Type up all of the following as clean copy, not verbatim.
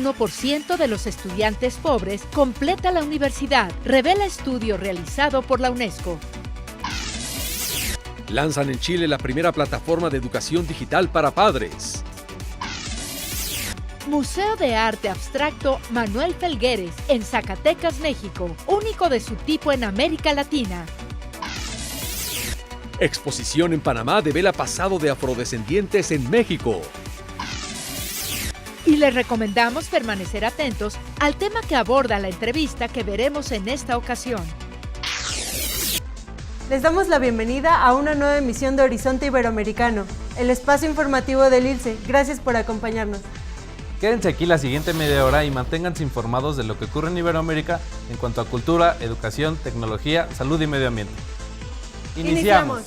1% de los estudiantes pobres completa la universidad, revela estudio realizado por la UNESCO. Lanzan en Chile la primera plataforma de educación digital para padres. Museo de Arte Abstracto Manuel Felgueres, en Zacatecas, México, único de su tipo en América Latina. Exposición en Panamá devela pasado de afrodescendientes en México. Y les recomendamos permanecer atentos al tema que aborda la entrevista que veremos en esta ocasión. Les damos la bienvenida a una nueva emisión de Horizonte Iberoamericano, el espacio informativo del ILCE. Gracias por acompañarnos. Quédense aquí la siguiente media hora y manténganse informados de lo que ocurre en Iberoamérica en cuanto a cultura, educación, tecnología, salud y medio ambiente. Iniciamos.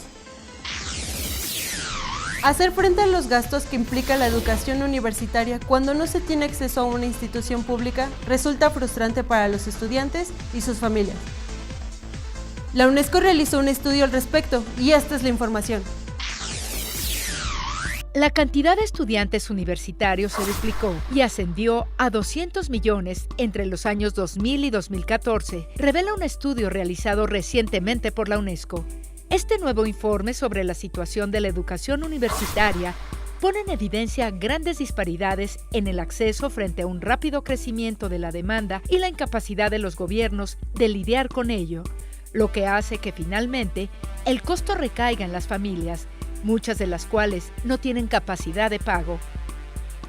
Hacer frente a los gastos que implica la educación universitaria cuando no se tiene acceso a una institución pública resulta frustrante para los estudiantes y sus familias. La UNESCO realizó un estudio al respecto y esta es la información. La cantidad de estudiantes universitarios se duplicó y ascendió a 200 millones entre los años 2000 y 2014, revela un estudio realizado recientemente por la UNESCO. Este nuevo informe sobre la situación de la educación universitaria pone en evidencia grandes disparidades en el acceso frente a un rápido crecimiento de la demanda y la incapacidad de los gobiernos de lidiar con ello, lo que hace que finalmente el costo recaiga en las familias, muchas de las cuales no tienen capacidad de pago.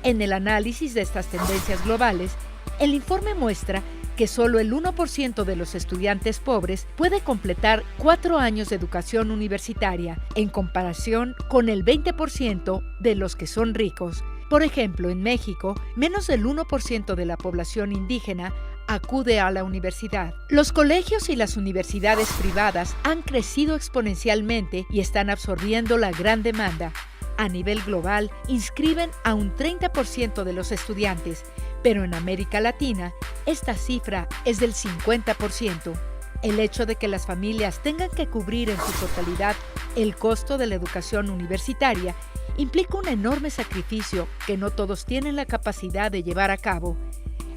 En el análisis de estas tendencias globales, el informe muestra que solo el 1% de los estudiantes pobres puede completar 4 años de educación universitaria, en comparación con el 20% de los que son ricos. Por ejemplo, en México, menos del 1% de la población indígena acude a la universidad. Los colegios y las universidades privadas han crecido exponencialmente y están absorbiendo la gran demanda. A nivel global, inscriben a un 30% de los estudiantes, pero en América Latina, esta cifra es del 50%. El hecho de que las familias tengan que cubrir en su totalidad el costo de la educación universitaria implica un enorme sacrificio que no todos tienen la capacidad de llevar a cabo.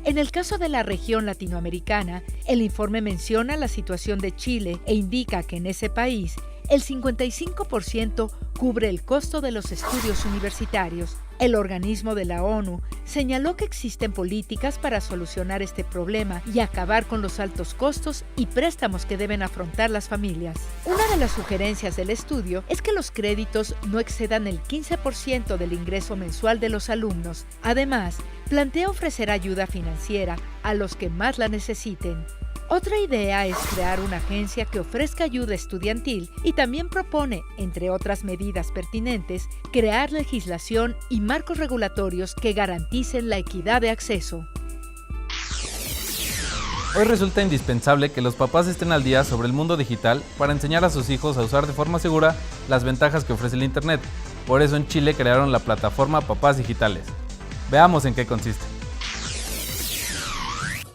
En el caso de la región latinoamericana, el informe menciona la situación de Chile e indica que en ese país el 55% cubre el costo de los estudios universitarios. El organismo de la ONU señaló que existen políticas para solucionar este problema y acabar con los altos costos y préstamos que deben afrontar las familias. Una de las sugerencias del estudio es que los créditos no excedan el 15% del ingreso mensual de los alumnos. Además, plantea ofrecer ayuda financiera a los que más la necesiten. Otra idea es crear una agencia que ofrezca ayuda estudiantil y también propone, entre otras medidas pertinentes, crear legislación y marcos regulatorios que garanticen la equidad de acceso. Hoy resulta indispensable que los papás estén al día sobre el mundo digital para enseñar a sus hijos a usar de forma segura las ventajas que ofrece el Internet. Por eso en Chile crearon la plataforma Papás Digitales. Veamos en qué consiste.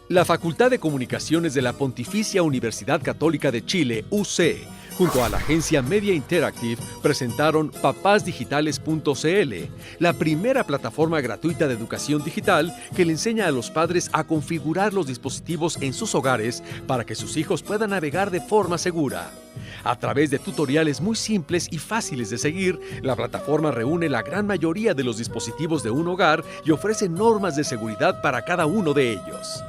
La Facultad de Comunicaciones de la Pontificia Universidad Católica de Chile, UC, junto a la agencia Media Interactive, presentaron papasdigitales.cl, la primera plataforma gratuita de educación digital que le enseña a los padres a configurar los dispositivos en sus hogares para que sus hijos puedan navegar de forma segura. A través de tutoriales muy simples y fáciles de seguir, la plataforma reúne la gran mayoría de los dispositivos de un hogar y ofrece normas de seguridad para cada uno de ellos.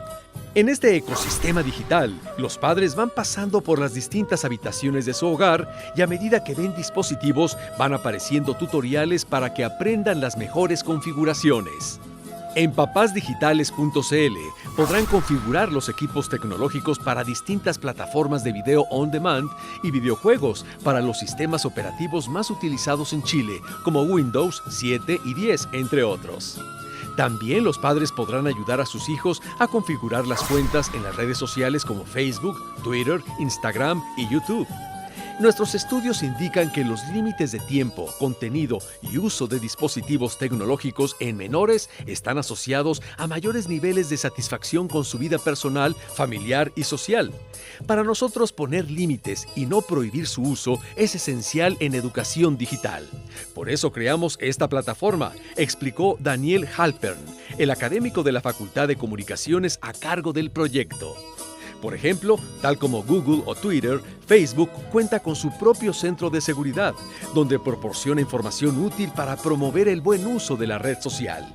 En este ecosistema digital, los padres van pasando por las distintas habitaciones de su hogar y a medida que ven dispositivos van apareciendo tutoriales para que aprendan las mejores configuraciones. En papasdigitales.cl podrán configurar los equipos tecnológicos para distintas plataformas de video on demand y videojuegos para los sistemas operativos más utilizados en Chile, como Windows 7 y 10, entre otros. También los padres podrán ayudar a sus hijos a configurar las cuentas en las redes sociales como Facebook, Twitter, Instagram y YouTube. Nuestros estudios indican que los límites de tiempo, contenido y uso de dispositivos tecnológicos en menores están asociados a mayores niveles de satisfacción con su vida personal, familiar y social. Para nosotros, poner límites y no prohibir su uso es esencial en educación digital. Por eso creamos esta plataforma, explicó Daniel Halpern, el académico de la Facultad de Comunicaciones a cargo del proyecto. Por ejemplo, tal como Google o Twitter, Facebook cuenta con su propio centro de seguridad, donde proporciona información útil para promover el buen uso de la red social.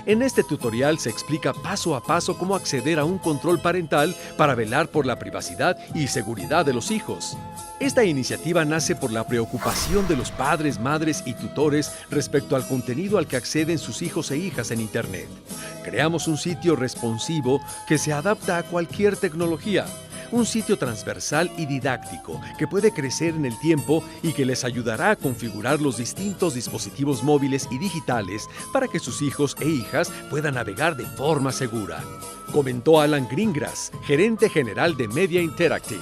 En este tutorial se explica paso a paso cómo acceder a un control parental para velar por la privacidad y seguridad de los hijos. Esta iniciativa nace por la preocupación de los padres, madres y tutores respecto al contenido al que acceden sus hijos e hijas en Internet. Creamos un sitio responsivo que se adapta a cualquier tecnología. Un sitio transversal y didáctico que puede crecer en el tiempo y que les ayudará a configurar los distintos dispositivos móviles y digitales para que sus hijos e hijas puedan navegar de forma segura, comentó Alan Greengrass, gerente general de Media Interactive.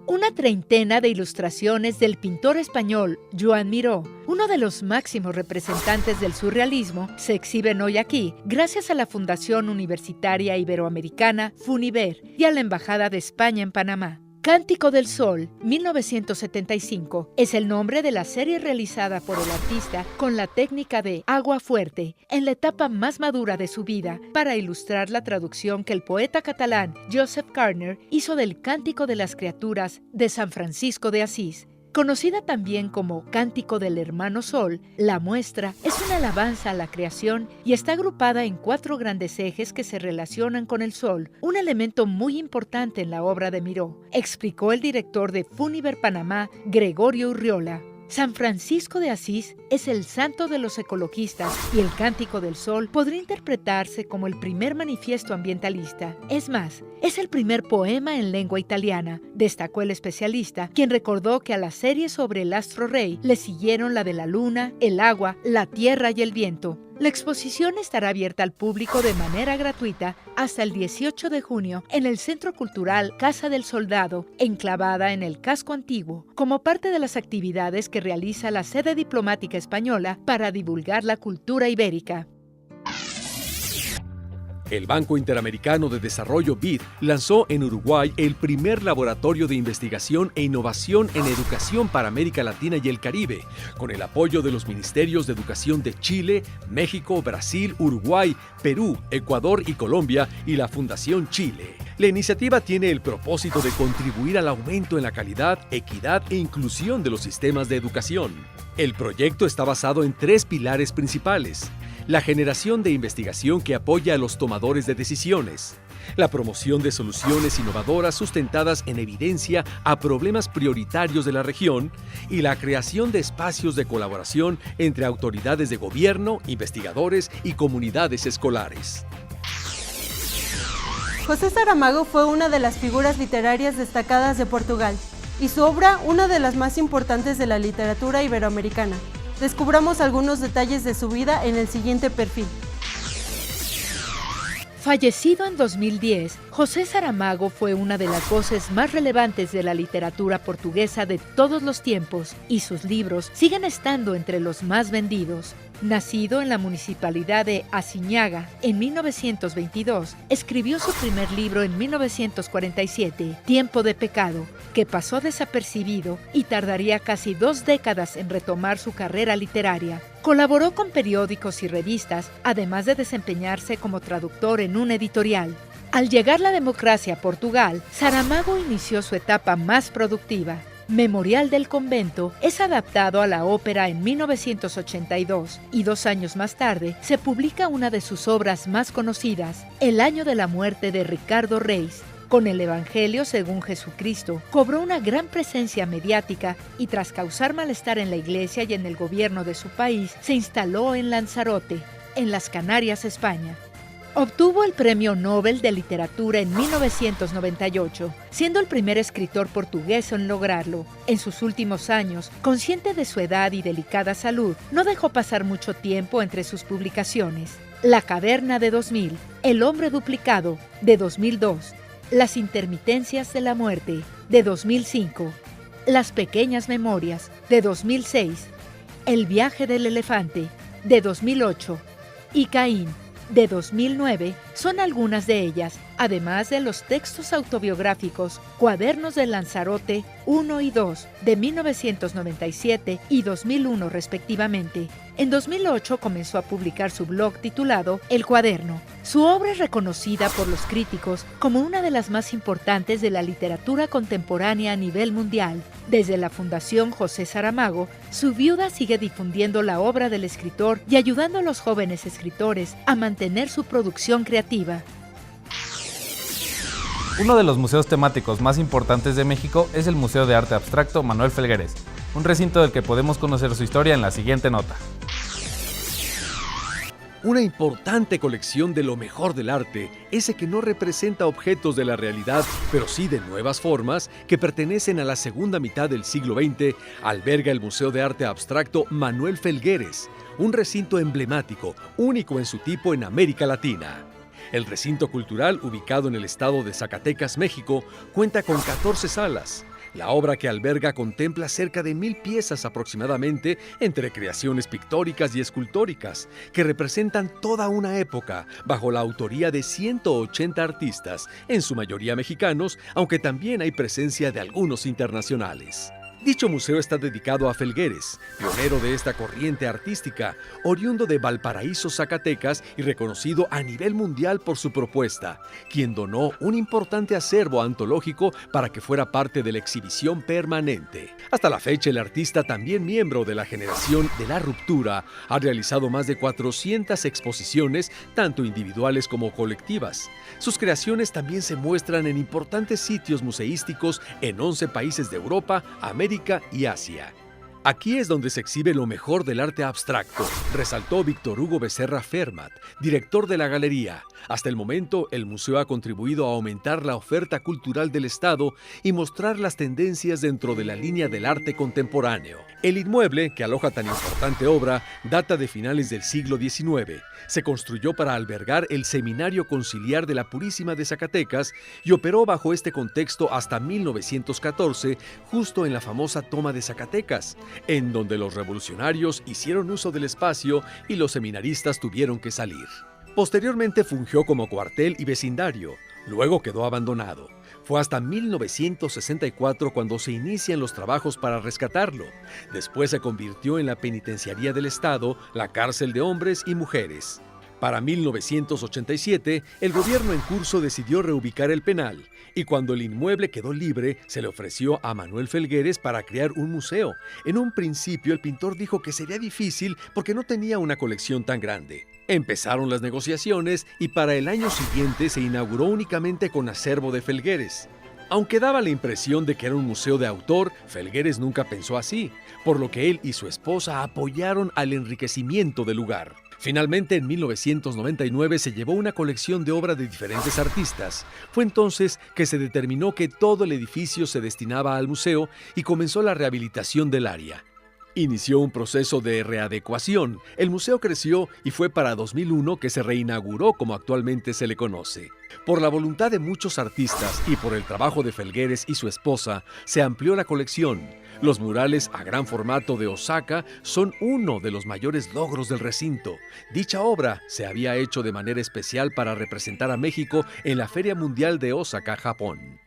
Una treintena de ilustraciones del pintor español Joan Miró, uno de los máximos representantes del surrealismo, se exhiben hoy aquí gracias a la Fundación Universitaria Iberoamericana FUNIBER y a la Embajada de España en Panamá. Cántico del Sol, 1975, es el nombre de la serie realizada por el artista con la técnica de agua fuerte en la etapa más madura de su vida para ilustrar la traducción que el poeta catalán Joseph Carner hizo del Cántico de las Criaturas de San Francisco de Asís. Conocida también como Cántico del Hermano Sol, la muestra es una alabanza a la creación y está agrupada en 4 grandes ejes que se relacionan con el sol, un elemento muy importante en la obra de Miró, explicó el director de FUNIBER Panamá, Gregorio Urriola. San Francisco de Asís es el santo de los ecologistas y el Cántico del Sol podría interpretarse como el primer manifiesto ambientalista. Es más, es el primer poema en lengua italiana, destacó el especialista, quien recordó que a la serie sobre el astro rey le siguieron la de la luna, el agua, la tierra y el viento. La exposición estará abierta al público de manera gratuita hasta el 18 de junio en el Centro Cultural Casa del Soldado, enclavada en el casco antiguo, como parte de las actividades que realiza la sede diplomática española para divulgar la cultura ibérica. El Banco Interamericano de Desarrollo BID lanzó en Uruguay el primer laboratorio de investigación e innovación en educación para América Latina y el Caribe, con el apoyo de los Ministerios de Educación de Chile, México, Brasil, Uruguay, Perú, Ecuador y Colombia y la Fundación Chile. La iniciativa tiene el propósito de contribuir al aumento en la calidad, equidad e inclusión de los sistemas de educación. El proyecto está basado en 3 pilares principales: la generación de investigación que apoya a los tomadores de decisiones, la promoción de soluciones innovadoras sustentadas en evidencia a problemas prioritarios de la región y la creación de espacios de colaboración entre autoridades de gobierno, investigadores y comunidades escolares. José Saramago fue una de las figuras literarias destacadas de Portugal y su obra una de las más importantes de la literatura iberoamericana. Descubramos algunos detalles de su vida en el siguiente perfil. Fallecido en 2010, José Saramago fue una de las voces más relevantes de la literatura portuguesa de todos los tiempos y sus libros siguen estando entre los más vendidos. Nacido en la municipalidad de Aciñaga en 1922, escribió su primer libro en 1947, Tiempo de Pecado, que pasó desapercibido y tardaría casi 2 décadas en retomar su carrera literaria. Colaboró con periódicos y revistas, además de desempeñarse como traductor en un editorial. Al llegar la democracia a Portugal, Saramago inició su etapa más productiva. Memorial del Convento es adaptado a la ópera en 1982 y 2 años más tarde se publica una de sus obras más conocidas, El año de la muerte de Ricardo Reis. Con el Evangelio según Jesucristo, cobró una gran presencia mediática y tras causar malestar en la iglesia y en el gobierno de su país, se instaló en Lanzarote, en las Canarias, España. Obtuvo el Premio Nobel de Literatura en 1998, siendo el primer escritor portugués en lograrlo. En sus últimos años, consciente de su edad y delicada salud, no dejó pasar mucho tiempo entre sus publicaciones. La Caverna de 2000, El hombre duplicado, de 2002, Las intermitencias de la muerte, de 2005. Las pequeñas memorias, de 2006. El viaje del elefante, de 2008. Y Caín, de 2009, son algunas de ellas, además de los textos autobiográficos Cuadernos de Lanzarote 1 y 2, de 1997 y 2001 respectivamente. En 2008 comenzó a publicar su blog titulado El Cuaderno. Su obra es reconocida por los críticos como una de las más importantes de la literatura contemporánea a nivel mundial. Desde la Fundación José Saramago, su viuda sigue difundiendo la obra del escritor y ayudando a los jóvenes escritores a mantener su producción creativa. Uno de los museos temáticos más importantes de México es el Museo de Arte Abstracto Manuel Felgueres, un recinto del que podemos conocer su historia en la siguiente nota. Una importante colección de lo mejor del arte, ese que no representa objetos de la realidad, pero sí de nuevas formas, que pertenecen a la segunda mitad del siglo XX, alberga el Museo de Arte Abstracto Manuel Felgueres, un recinto emblemático, único en su tipo en América Latina. El recinto cultural, ubicado en el estado de Zacatecas, México, cuenta con 14 salas. La obra que alberga contempla cerca de 1000 piezas aproximadamente entre creaciones pictóricas y escultóricas, que representan toda una época, bajo la autoría de 180 artistas, en su mayoría mexicanos, aunque también hay presencia de algunos internacionales. Dicho museo está dedicado a Felgueres, pionero de esta corriente artística, oriundo de Valparaíso, Zacatecas y reconocido a nivel mundial por su propuesta, quien donó un importante acervo antológico para que fuera parte de la exhibición permanente. Hasta la fecha, el artista, también miembro de la generación de la ruptura, ha realizado más de 400 exposiciones, tanto individuales como colectivas. Sus creaciones también se muestran en importantes sitios museísticos en 11 países de Europa, América y Asia. Aquí es donde se exhibe lo mejor del arte abstracto, resaltó Víctor Hugo Becerra Fermat, director de la galería. Hasta el momento, el museo ha contribuido a aumentar la oferta cultural del Estado y mostrar las tendencias dentro de la línea del arte contemporáneo. El inmueble, que aloja tan importante obra, data de finales del siglo XIX. Se construyó para albergar el Seminario Conciliar de la Purísima de Zacatecas y operó bajo este contexto hasta 1914, justo en la famosa toma de Zacatecas, en donde los revolucionarios hicieron uso del espacio y los seminaristas tuvieron que salir. Posteriormente fungió como cuartel y vecindario, luego quedó abandonado. Fue hasta 1964 cuando se inician los trabajos para rescatarlo. Después se convirtió en la Penitenciaría del Estado, la cárcel de hombres y mujeres. Para 1987, el gobierno en curso decidió reubicar el penal, y cuando el inmueble quedó libre, se le ofreció a Manuel Felgueres para crear un museo. En un principio, el pintor dijo que sería difícil porque no tenía una colección tan grande. Empezaron las negociaciones y para el año siguiente se inauguró únicamente con acervo de Felgueres. Aunque daba la impresión de que era un museo de autor, Felgueres nunca pensó así, por lo que él y su esposa apoyaron al enriquecimiento del lugar. Finalmente, en 1999 se llevó una colección de obras de diferentes artistas. Fue entonces que se determinó que todo el edificio se destinaba al museo y comenzó la rehabilitación del área. Inició un proceso de readecuación. El museo creció y fue para 2001 que se reinauguró como actualmente se le conoce. Por la voluntad de muchos artistas y por el trabajo de Felgueres y su esposa, se amplió la colección. Los murales a gran formato de Osaka son uno de los mayores logros del recinto. Dicha obra se había hecho de manera especial para representar a México en la Feria Mundial de Osaka, Japón.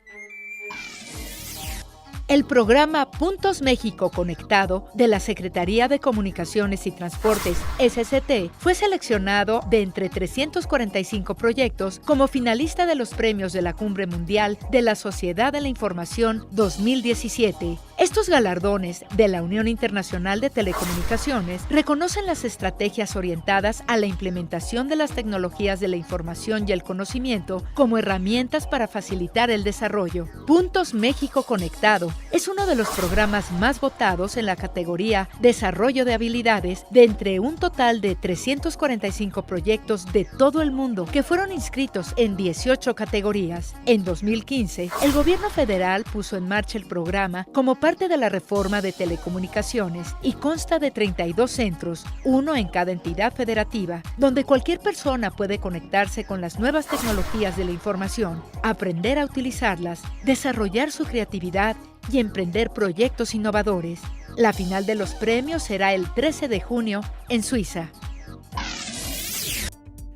El programa Puntos México Conectado de la Secretaría de Comunicaciones y Transportes, SCT, fue seleccionado de entre 345 proyectos como finalista de los premios de la Cumbre Mundial de la Sociedad de la Información 2017. Estos galardones de la Unión Internacional de Telecomunicaciones reconocen las estrategias orientadas a la implementación de las tecnologías de la información y el conocimiento como herramientas para facilitar el desarrollo. Puntos México Conectado Es uno de los programas más votados en la categoría Desarrollo de Habilidades de entre un total de 345 proyectos de todo el mundo que fueron inscritos en 18 categorías. En 2015, el gobierno federal puso en marcha el programa como parte de la reforma de telecomunicaciones y consta de 32 centros, uno en cada entidad federativa, donde cualquier persona puede conectarse con las nuevas tecnologías de la información, aprender a utilizarlas, desarrollar su creatividad y emprender proyectos innovadores. La final de los premios será el 13 de junio en Suiza.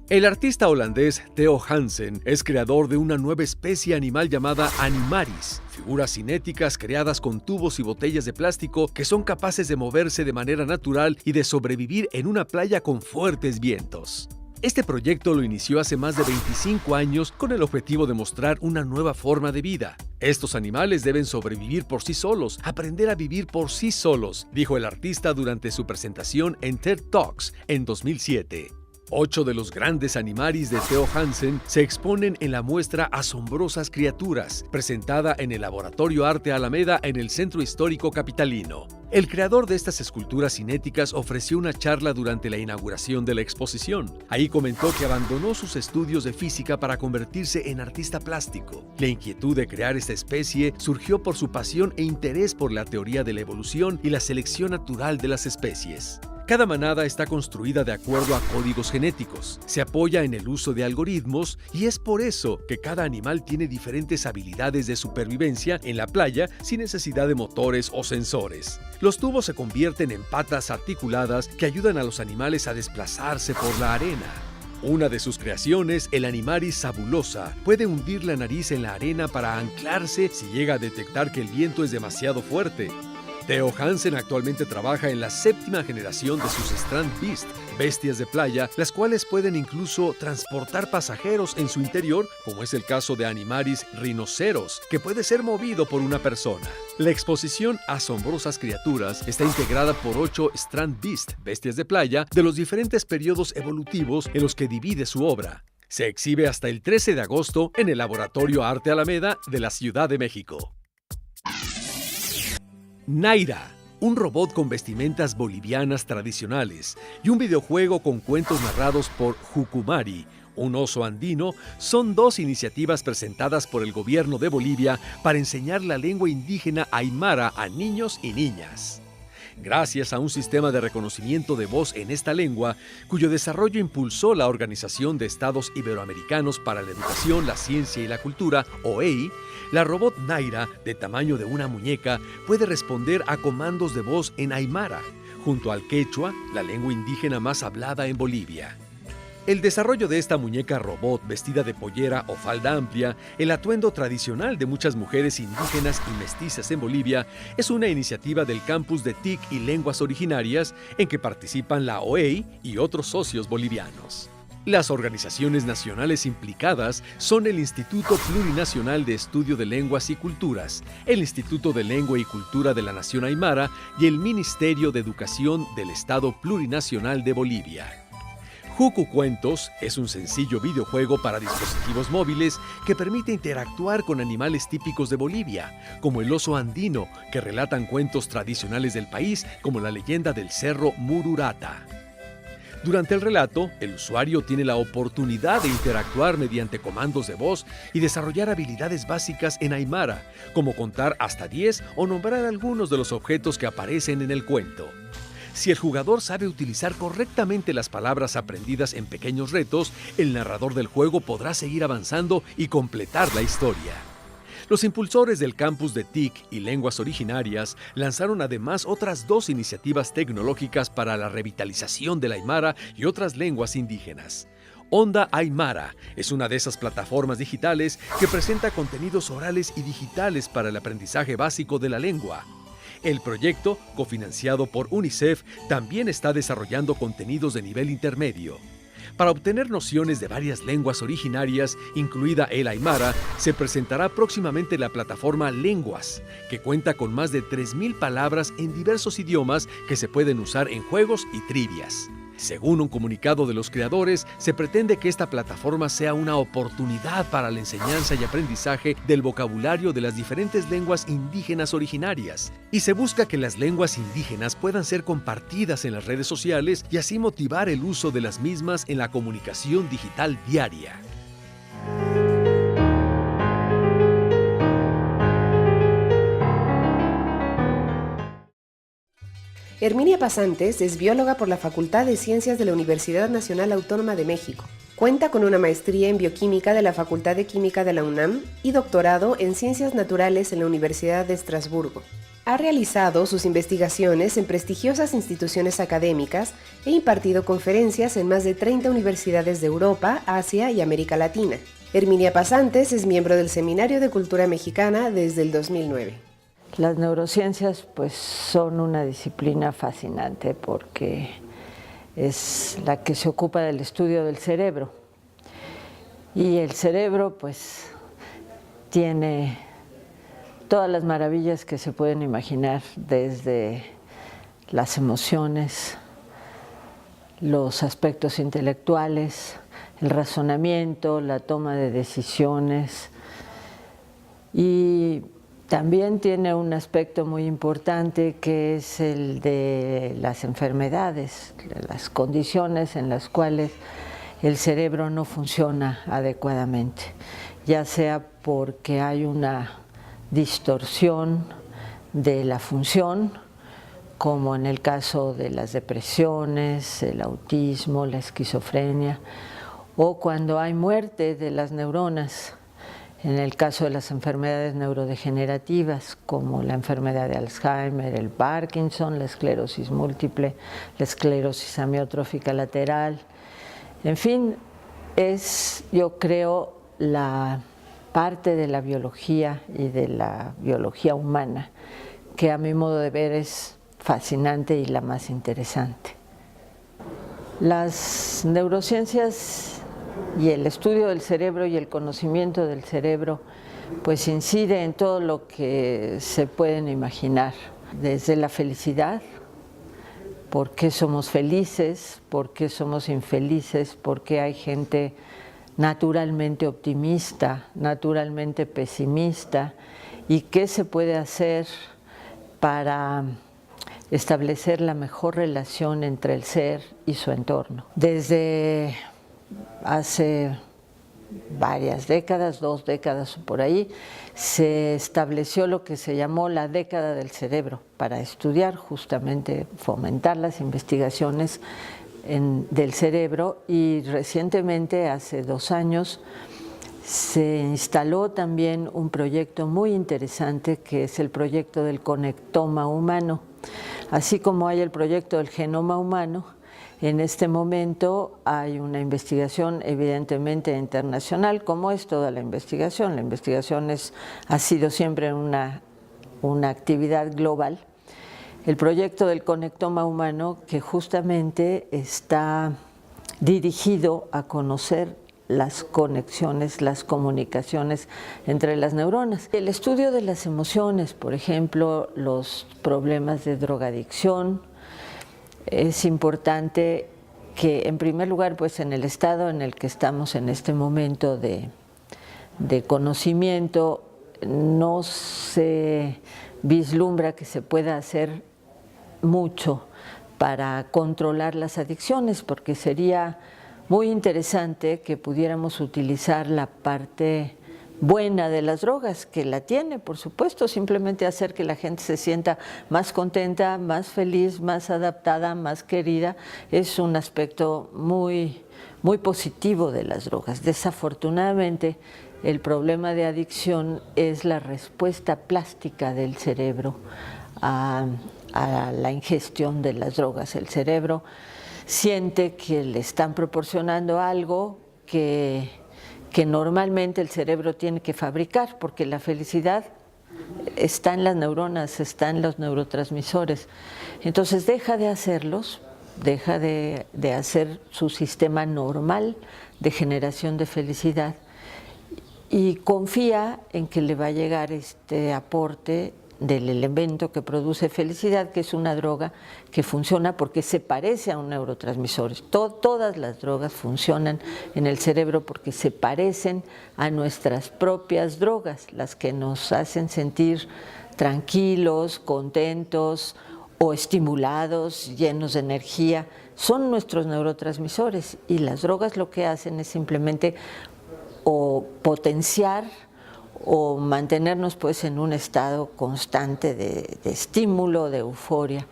El artista holandés Theo Hansen es creador de una nueva especie animal llamada Animaris, figuras cinéticas creadas con tubos y botellas de plástico que son capaces de moverse de manera natural y de sobrevivir en una playa con fuertes vientos. Este proyecto lo inició hace más de 25 años con el objetivo de mostrar una nueva forma de vida. Estos animales deben sobrevivir por sí solos, aprender a vivir por sí solos, dijo el artista durante su presentación en TED Talks en 2007. 8 de los grandes animaris de Theo Hansen se exponen en la muestra Asombrosas Criaturas, presentada en el Laboratorio Arte Alameda en el Centro Histórico Capitalino. El creador de estas esculturas cinéticas ofreció una charla durante la inauguración de la exposición. Ahí comentó que abandonó sus estudios de física para convertirse en artista plástico. La inquietud de crear esta especie surgió por su pasión e interés por la teoría de la evolución y la selección natural de las especies. Cada manada está construida de acuerdo a códigos genéticos, se apoya en el uso de algoritmos y es por eso que cada animal tiene diferentes habilidades de supervivencia en la playa sin necesidad de motores o sensores. Los tubos se convierten en patas articuladas que ayudan a los animales a desplazarse por la arena. Una de sus creaciones, el Animaris sabulosa, puede hundir la nariz en la arena para anclarse si llega a detectar que el viento es demasiado fuerte. Theo Hansen actualmente trabaja en la 7ª generación de sus Strand Beast, bestias de playa, las cuales pueden incluso transportar pasajeros en su interior, como es el caso de Animaris rinoceros, que puede ser movido por una persona. La exposición Asombrosas Criaturas está integrada por 8 Strand Beast, bestias de playa, de los diferentes periodos evolutivos en los que divide su obra. Se exhibe hasta el 13 de agosto en el Laboratorio Arte Alameda de la Ciudad de México. Naira, un robot con vestimentas bolivianas tradicionales y un videojuego con cuentos narrados por Jucumari, un oso andino, son 2 iniciativas presentadas por el gobierno de Bolivia para enseñar la lengua indígena aymara a niños y niñas. Gracias a un sistema de reconocimiento de voz en esta lengua, cuyo desarrollo impulsó la Organización de Estados Iberoamericanos para la Educación, la Ciencia y la Cultura, OEI, la robot Naira, de tamaño de una muñeca, puede responder a comandos de voz en aymara, junto al quechua, la lengua indígena más hablada en Bolivia. El desarrollo de esta muñeca robot vestida de pollera o falda amplia, el atuendo tradicional de muchas mujeres indígenas y mestizas en Bolivia, es una iniciativa del campus de TIC y Lenguas Originarias en que participan la OEI y otros socios bolivianos. Las organizaciones nacionales implicadas son el Instituto Plurinacional de Estudio de Lenguas y Culturas, el Instituto de Lengua y Cultura de la Nación Aymara y el Ministerio de Educación del Estado Plurinacional de Bolivia. Jucu Cuentos es un sencillo videojuego para dispositivos móviles que permite interactuar con animales típicos de Bolivia, como el oso andino, que relatan cuentos tradicionales del país, como la leyenda del cerro Mururata. Durante el relato, el usuario tiene la oportunidad de interactuar mediante comandos de voz y desarrollar habilidades básicas en aymara, como contar hasta 10 o nombrar algunos de los objetos que aparecen en el cuento. Si el jugador sabe utilizar correctamente las palabras aprendidas en pequeños retos, el narrador del juego podrá seguir avanzando y completar la historia. Los impulsores del campus de TIC y Lenguas Originarias lanzaron además otras 2 iniciativas tecnológicas para la revitalización del aymara y otras lenguas indígenas. Onda Aymara es una de esas plataformas digitales que presenta contenidos orales y digitales para el aprendizaje básico de la lengua. El proyecto, cofinanciado por UNICEF, también está desarrollando contenidos de nivel intermedio. Para obtener nociones de varias lenguas originarias, incluida el aymara, se presentará próximamente la plataforma Lenguas, que cuenta con más de 3.000 palabras en diversos idiomas que se pueden usar en juegos y trivias. Según un comunicado de los creadores, se pretende que esta plataforma sea una oportunidad para la enseñanza y aprendizaje del vocabulario de las diferentes lenguas indígenas originarias, y se busca que las lenguas indígenas puedan ser compartidas en las redes sociales y así motivar el uso de las mismas en la comunicación digital diaria. Herminia Pasantes es bióloga por la Facultad de Ciencias de la Universidad Nacional Autónoma de México. Cuenta con una maestría en bioquímica de la Facultad de Química de la UNAM y doctorado en Ciencias Naturales en la Universidad de Estrasburgo. Ha realizado sus investigaciones en prestigiosas instituciones académicas e impartido conferencias en más de 30 universidades de Europa, Asia y América Latina. Herminia Pasantes es miembro del Seminario de Cultura Mexicana desde el 2009. Las neurociencias pues son una disciplina fascinante porque es la que se ocupa del estudio del cerebro. Y el cerebro pues tiene todas las maravillas que se pueden imaginar, desde las emociones, los aspectos intelectuales, el razonamiento, la toma de decisiones, y también tiene un aspecto muy importante que es el de las enfermedades, las condiciones en las cuales el cerebro no funciona adecuadamente, ya sea porque hay una distorsión de la función, como en el caso de las depresiones, el autismo, la esquizofrenia, o cuando hay muerte de las neuronas, en el caso de las enfermedades neurodegenerativas, como la enfermedad de Alzheimer, el Parkinson, la esclerosis múltiple, la esclerosis amiotrófica lateral. En fin, es, yo creo, la parte de la biología y de la biología humana que a mi modo de ver es fascinante y la más interesante. Las neurociencias y el estudio del cerebro y el conocimiento del cerebro pues incide en todo lo que se pueden imaginar, desde la felicidad, por qué somos felices, por qué somos infelices, por qué hay gente naturalmente optimista, naturalmente pesimista, y qué se puede hacer para establecer la mejor relación entre el ser y su entorno. Desde hace varias décadas, 2 décadas o por ahí, se estableció lo que se llamó la década del cerebro para estudiar, justamente fomentar las investigaciones del cerebro, y recientemente, hace 2 años, se instaló también un proyecto muy interesante que es el proyecto del conectoma humano. Así como hay el proyecto del genoma humano, en este momento hay una investigación evidentemente internacional, como es toda la investigación. La investigación ha sido siempre una actividad global. El proyecto del conectoma humano, que justamente está dirigido a conocer las conexiones, las comunicaciones entre las neuronas. El estudio de las emociones, por ejemplo, los problemas de drogadicción. Es importante que, en primer lugar, pues en el estado en el que estamos en este momento de conocimiento, no se vislumbra que se pueda hacer mucho para controlar las adicciones, porque sería muy interesante que pudiéramos utilizar la parte buena de las drogas, que la tiene, por supuesto, simplemente hacer que la gente se sienta más contenta, más feliz, más adaptada, más querida, es un aspecto muy, muy positivo de las drogas. Desafortunadamente, el problema de adicción es la respuesta plástica del cerebro a la ingestión de las drogas. El cerebro siente que le están proporcionando algo que normalmente el cerebro tiene que fabricar, porque la felicidad está en las neuronas, está en los neurotransmisores. Entonces deja de hacerlos, deja de hacer su sistema normal de generación de felicidad y confía en que le va a llegar este aporte del elemento que produce felicidad, que es una droga que funciona porque se parece a un neurotransmisor. Todas las drogas funcionan en el cerebro porque se parecen a nuestras propias drogas, las que nos hacen sentir tranquilos, contentos o estimulados, llenos de energía, son nuestros neurotransmisores, y las drogas lo que hacen es simplemente o potenciar o mantenernos pues en un estado constante de estímulo, de euforia.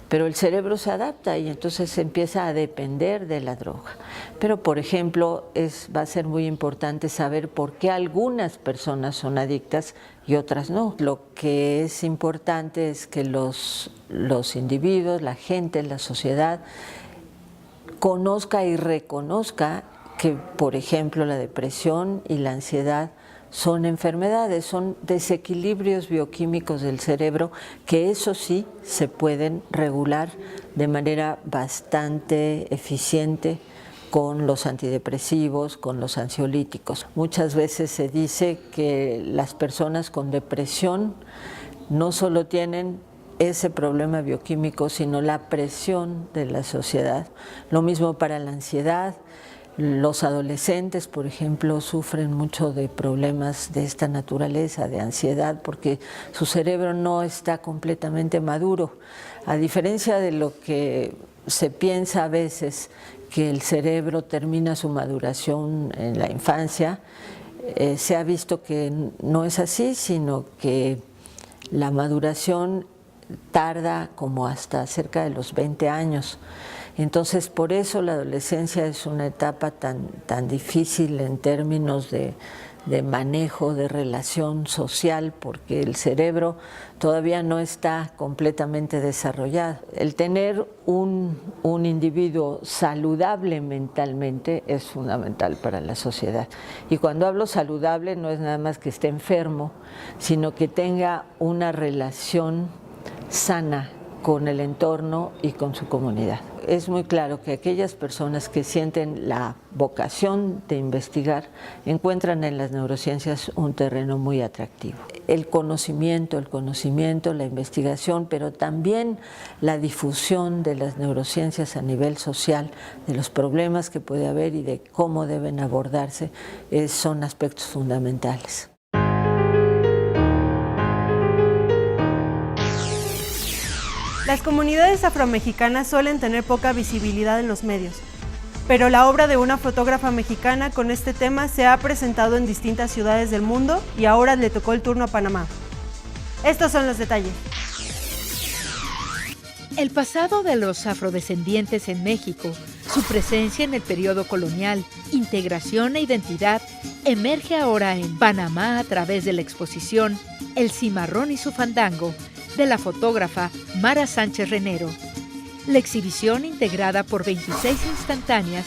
Pero el cerebro se adapta y entonces empieza a depender de la droga. Pero, por ejemplo, va a ser muy importante saber por qué algunas personas son adictas y otras no. Lo que es importante es que los individuos, la gente, la sociedad, conozca y reconozca que, por ejemplo, la depresión y la ansiedad son enfermedades, son desequilibrios bioquímicos del cerebro que eso sí se pueden regular de manera bastante eficiente con los antidepresivos, con los ansiolíticos. Muchas veces se dice que las personas con depresión no solo tienen ese problema bioquímico, sino la presión de la sociedad. Lo mismo para la ansiedad. Los adolescentes, por ejemplo, sufren mucho de problemas de esta naturaleza, de ansiedad, porque su cerebro no está completamente maduro. A diferencia de lo que se piensa a veces, que el cerebro termina su maduración en la infancia, se ha visto que no es así, sino que la maduración tarda como hasta cerca de los 20 años. Entonces, por eso la adolescencia es una etapa tan difícil en términos de manejo, de relación social, porque el cerebro todavía no está completamente desarrollado. El tener un individuo saludable mentalmente es fundamental para la sociedad. Y cuando hablo saludable no es nada más que esté enfermo, sino que tenga una relación sana con el entorno y con su comunidad. Es muy claro que aquellas personas que sienten la vocación de investigar encuentran en las neurociencias un terreno muy atractivo. El conocimiento, la investigación, pero también la difusión de las neurociencias a nivel social, de los problemas que puede haber y de cómo deben abordarse, son aspectos fundamentales. Las comunidades afromexicanas suelen tener poca visibilidad en los medios, pero la obra de una fotógrafa mexicana con este tema se ha presentado en distintas ciudades del mundo y ahora le tocó el turno a Panamá. Estos son los detalles. El pasado de los afrodescendientes en México, su presencia en el periodo colonial, integración e identidad, emerge ahora en Panamá a través de la exposición El Cimarrón y su fandango, de la fotógrafa Mara Sánchez Renero. La exhibición, integrada por 26 instantáneas,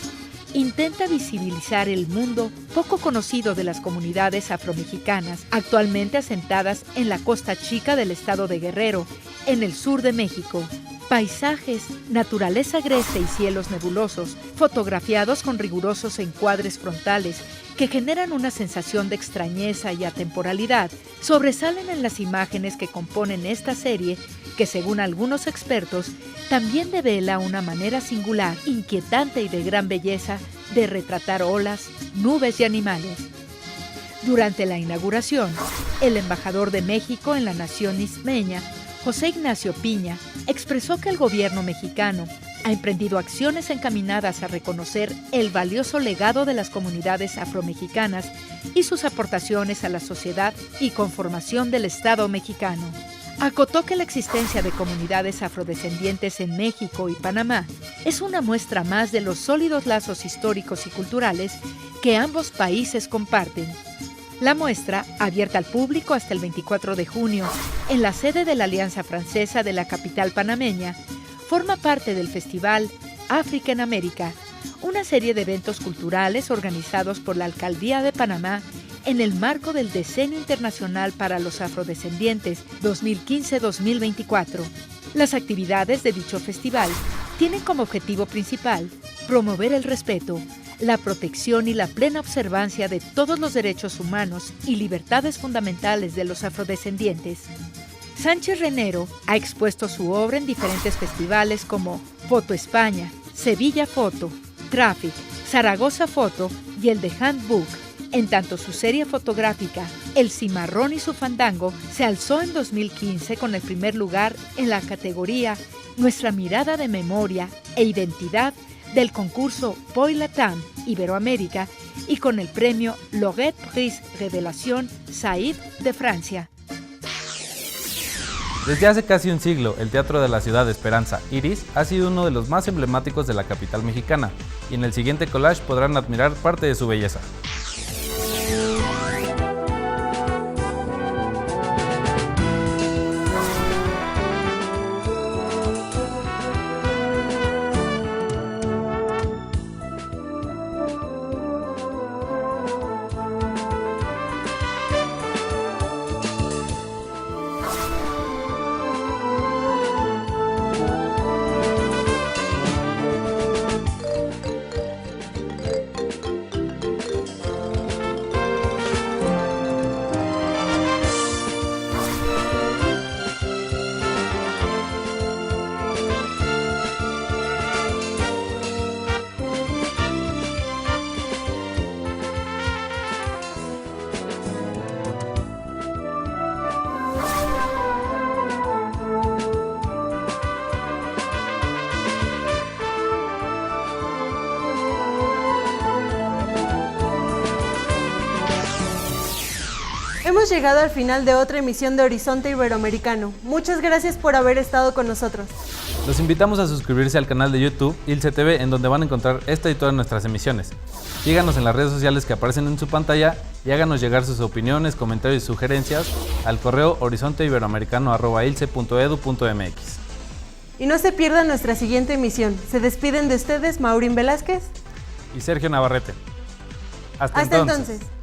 intenta visibilizar el mundo poco conocido de las comunidades afromexicanas, actualmente asentadas en la Costa Chica del estado de Guerrero, en el sur de México. Paisajes, naturaleza agreste y cielos nebulosos, fotografiados con rigurosos encuadres frontales que generan una sensación de extrañeza y atemporalidad, sobresalen en las imágenes que componen esta serie, que según algunos expertos, también devela una manera singular, inquietante y de gran belleza de retratar olas, nubes y animales. Durante la inauguración, el embajador de México en la nación ismeña, José Ignacio Piña, expresó que el gobierno mexicano ha emprendido acciones encaminadas a reconocer el valioso legado de las comunidades afromexicanas y sus aportaciones a la sociedad y conformación del Estado mexicano. Acotó que la existencia de comunidades afrodescendientes en México y Panamá es una muestra más de los sólidos lazos históricos y culturales que ambos países comparten. La muestra, abierta al público hasta el 24 de junio, en la sede de la Alianza Francesa de la capital panameña, forma parte del festival África en América, una serie de eventos culturales organizados por la Alcaldía de Panamá en el marco del Decenio Internacional para los Afrodescendientes 2015-2024. Las actividades de dicho festival tienen como objetivo principal promover el respeto, la protección y la plena observancia de todos los derechos humanos y libertades fundamentales de los afrodescendientes. Sánchez Renero ha expuesto su obra en diferentes festivales como Foto España, Sevilla Foto, Traffic, Zaragoza Foto y el The Handbook. En tanto, su serie fotográfica El Cimarrón y su Fandango se alzó en 2015 con el primer lugar en la categoría Nuestra mirada de memoria e identidad del concurso Poy Latam Iberoamérica y con el premio Laureat Prix Revelación Saïd de Francia. Desde hace casi un siglo, el Teatro de la Ciudad de Esperanza, Iris, ha sido uno de los más emblemáticos de la capital mexicana, y en el siguiente collage podrán admirar parte de su belleza. Hemos llegado al final de otra emisión de Horizonte Iberoamericano. Muchas gracias por haber estado con nosotros. Los invitamos a suscribirse al canal de YouTube ILCE TV, en donde van a encontrar esta y todas nuestras emisiones. Síganos en las redes sociales que aparecen en su pantalla y háganos llegar sus opiniones, comentarios y sugerencias al correo horizonteiberoamericano@ilce.edu.mx. Y no se pierdan nuestra siguiente emisión. Se despiden de ustedes Maurín Velázquez Y Sergio Navarrete. Hasta Hasta entonces. entonces.